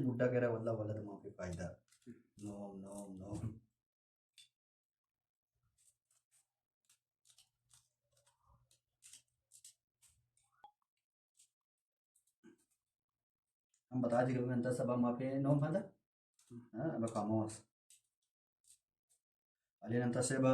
बुड्ढा कह रहा है वल्ला वल्ला तो माफी फायदा। No no no. हम bata jiru anta sabab mafi no fada. Ba kamos. Alin anta seba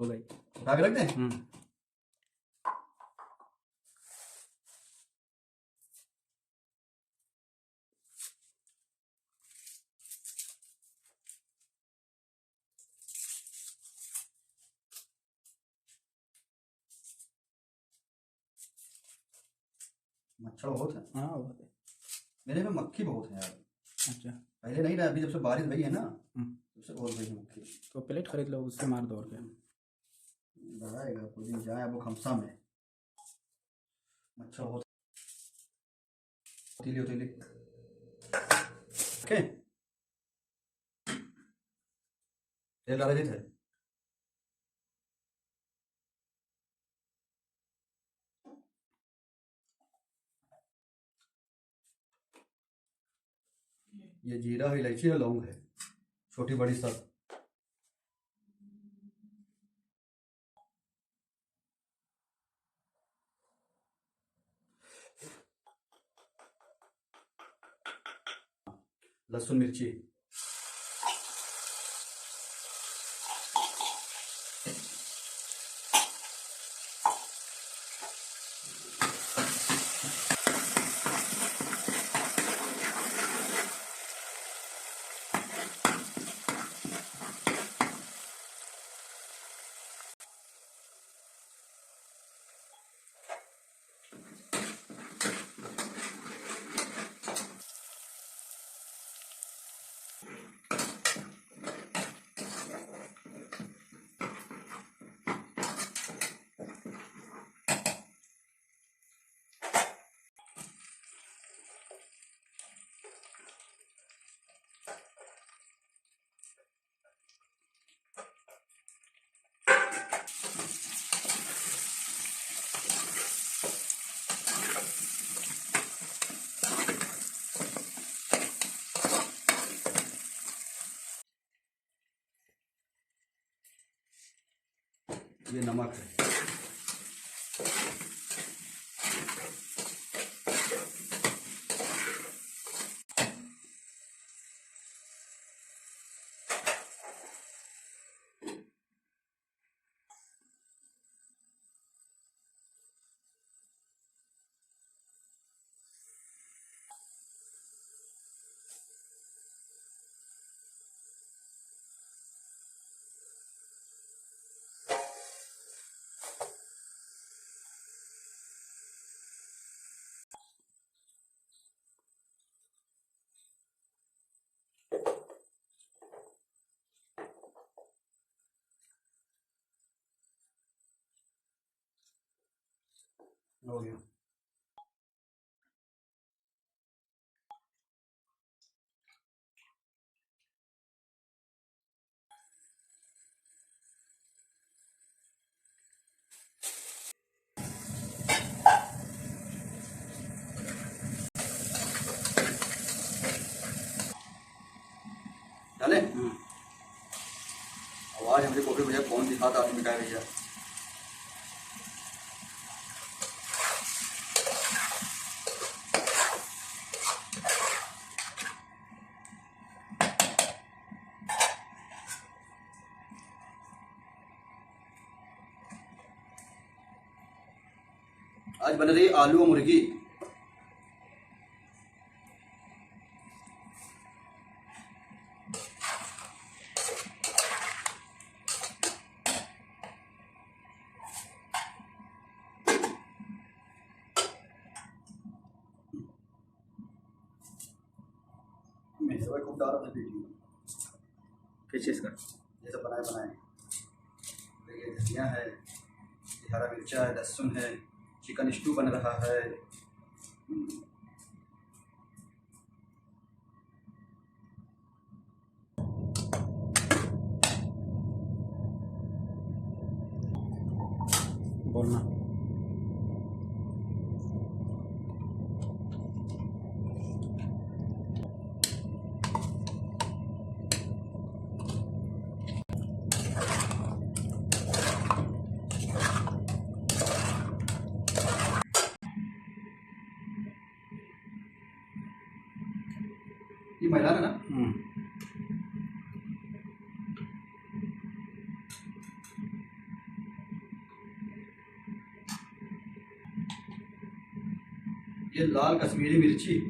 हो गई उठा के रख दें। मच्छर बहुत है। हाँ बहुत है। मेरे में मक्खी बहुत है यार। अच्छा पहले नहीं था, अभी जब से बारिश भई है ना तब से बहुत भई है मक्खी। तो प्लेट खरीद लो, उससे मार दो और क्या। बढ़ाएगा कुछ दिन जाए अब खमसा में मच्छर बहुत। तीली तीली ओके तेल डाले थे। ये जीरा है, इलायची है, लौंग है, छोटी बड़ी सब। लहसुन मिर्ची ये नमक है। हो गया। डाले आवाज हमसे कॉफी भैया कौन दिखाता आदमी का भैया। आज बन रही आलू और मुर्गी। मैं सब खूब डाल रहा था वीडियो। किस चीज़ का? ये सब बनाए बनाए। ये धनिया है, ये हरा मिर्चा है, लहसुन है, चिकन स्टू बन रहा है। बोलना। ये महिला है ना? ये लाल कश्मीरी मिर्ची,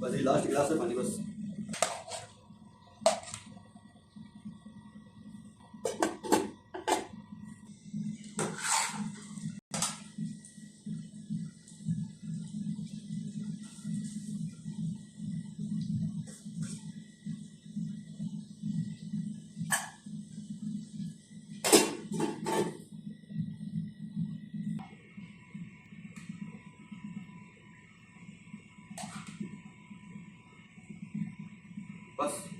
बस ये लास्ट गिलास है पानी बस। बस